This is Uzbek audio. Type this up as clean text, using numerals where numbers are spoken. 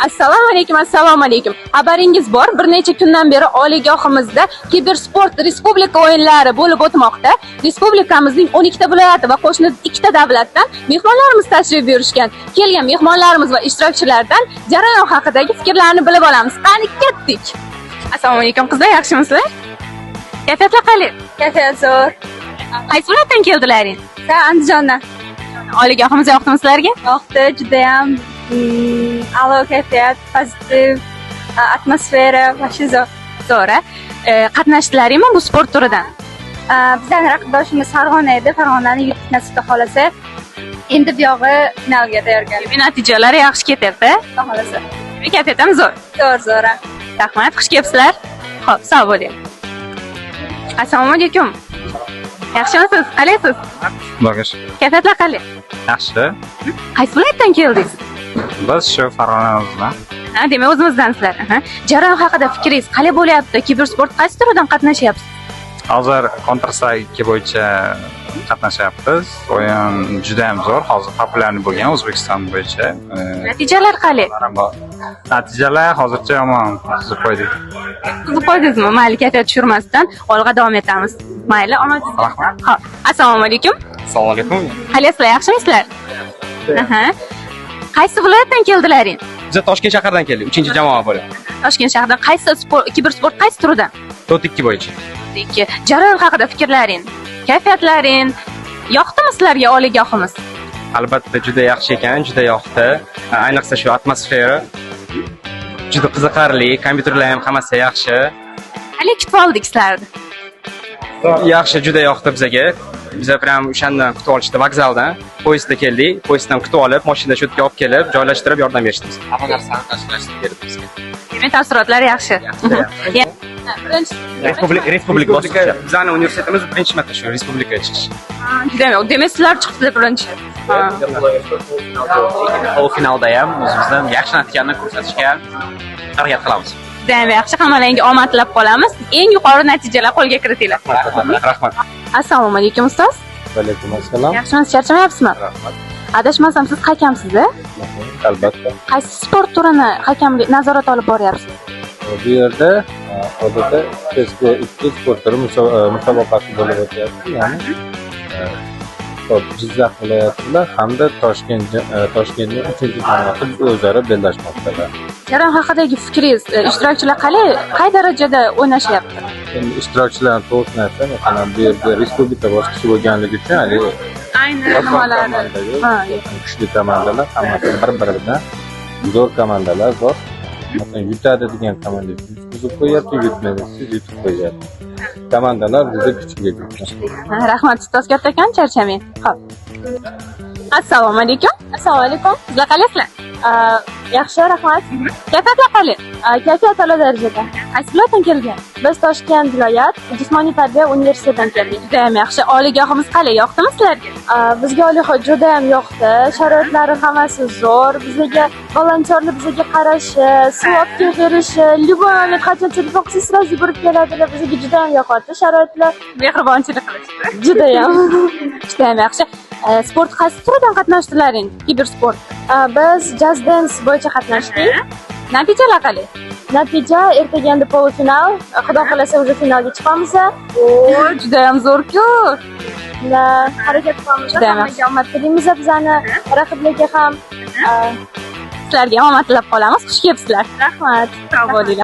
Assalomu alaykum. Xabaringiz bor, bir necha kundan beri oliygohimizda kibersport respublika o'yinlari bo'lib o'tmoqda. Respublikamizning 12 ta viloyati va qo'shni 2 ta davlatdan mehmonlarimiz tashrif buyurishgan. Kelgan mehmonlarimiz va ishtirokchilardan jarayon haqidagi fikrlarni bilib olamiz. Qani ketdik. Assalomu alaykum qizlar, yaxshimisizlar? Kayfiyatlar qanday? Kayfiyat zo'r. Qaysi viloyatdan keldilaring? Andijondan. Oliygohimiz yoqdimi sizlarga? Yoqdi, juda ham a'lo kayfiyat, pozitiv atmosfera va shu Zo'r. Qatnashdilaringmi bu sport turidan? Bizning raqibdoshimiz Farg'ona edi. Farg'onani yutib nasib qolsa, endi bu yog'i finalga tayyorgarlik. Natijalari yaxshi ketyapti. Xohlasa. Kayfiyatim zo'r. Zo'r. Rahmat, xush kelibsizlar. Xo'p, sog' bo'ling. Assalomu alaykum. Yaxshimisiz? Qalaysiz? Bag'ash. Kayfiyatlar qanday? Yaxshi. Qaysi viloyatdan keldingiz? Biz shu Farg'onamizdan. Demak, o'zimizdansizlar. Jarayon haqida fikringiz qanday bo'lyapti? Kibersport qaysi turidan qatnashyapsiz? Hozir Counter-Strike bo'yicha qatnashyapmiz. O'yin juda ham zo'r. Hozir populyar bo'lgan O'zbekiston bo'yicha. Natijalar qanday? Natijalar hozircha yomon. Tuzib qo'ydik. Tuzib qo'ydingizmi? Mayli, kayfiyat tushirmasdan olg'a davom etamiz. Mayli, omadingiz. Rahmat. Xo'p, assalomu alaykum. Assalomu alaykum. Qalasizlar, yaxshimisizlar? Qaysi viloyatdan keldilaring? Biz Toshkent shahridan keldik, 3-jamoa bo'lib. Toshkent shahridan qaysi kibersport qaysi turidan? Dot 2 bo'yicha. Jarayon haqida fikrlaring, kayfiyatlaring yoqdimi sizlarga oliygohimiz? Albatta juda yaxshi ekan, juda yoqdi. Ayniqsa shu atmosfera juda qiziqarli, kompyuterlar ham hammasi yaxshi. Qanday kutib oldik sizlarni? Yaxshi, juda yoqdi bizga. Bizlar ham o'shandan kutib olishdi vokzaldan. Poyezdda keldik, poyezddan kutib olib, mashinada shu yerga olib kelib, joylashtirib yordam berishdi bizga. Hamma narsani tashkillashtirib berdi bizga. Demak, taassurotlar yaxshi. Respublika bosqichi. Bizning universitetimiz birinchi marta shu respublikaga chiqish. Demak, sizlar chiqdingizlar birinchi. O finalda ham o'zimizdan yaxshi natijani ko'rsatishga harakat qilamiz. Juda ham yaxshi, hammalarga omad tilab qolamiz. Eng yuqori natijalar qo'lga kiritinglar. Rahmat. Assalomu alaykum ustoz. Va alaykum assalom. Yaxshimisiz, charchamayapsizmi? Rahmat. Adashmasam siz hakamsiz-a? Albatta. Qaysi sport turini hakamlik nazorat olib boryapsiz? Bu yerda odatda ikki sport turi musobaqasi bo'lib o'tyapti. Ya'ni Jizzax viloyatida hamda Toshkentning 3-jamoasi o'zaro bellashmoqdalar. Jarayon haqidagi fikringiz, ishtirokchilar qay darajada o'ynashyapti? Endi ishtirokchilarni to'g'risini aytsam, masalan, bu yerda respublika bosqichi bo'lganligi uchun ayni kuchli komandalar, hammasi bir-biridan zo'r komandalar bor. Masalan, yutadi degan komanda yutqizib qo'yapti, yutmaydi yutib qo'yapti. Komandalar juda kuchli. Rahmat ustoz kattakon, charchamang. Xo'p. Assalomu alaykum. Assalomu alaykum. Sizlar qalaysizlar? Yaxshi, rahmat. Kayfiyatlar qanday? Kayfiyat a'lo darajada. Qaysi viloyatdan kelgan? Biz Toshkent viloyat Jismoniy tarbiya universitetidan keldik. Juda ham yaxshi. Oliygohimiz qanday? Yoqdimi sizlarga? Bizga oliygoh juda ham yoqdi. Sharoitlari hammasi zo'r. Bizga volontyorlar bizga qarashi, slovga berishi, любой qachon telefon qilsangiz sразу yugurib keladilar. Bizga juda ham yoqadi. Sharoitlar Mehribonchilik qilishdi. juda ham. Juda ham yaxshi. Sport qaysi turidan qatnashdilaring? Kibersport. Biz Jazz Dance bo'yicha qatnashdik. Natijalar qanday? Natija ertaga endi polfinal. Xudo xolasa o'zi finalga chiqamiz. Juda ham zo'r-ku. Harakat qilamiz. Juda ham yaxshi. Omad tilaymiz bizani raqiblarga ham. Sizlarga omad tilab qolamiz. Xush kelibsizlar. Rahmat. Sog' bo'linglar.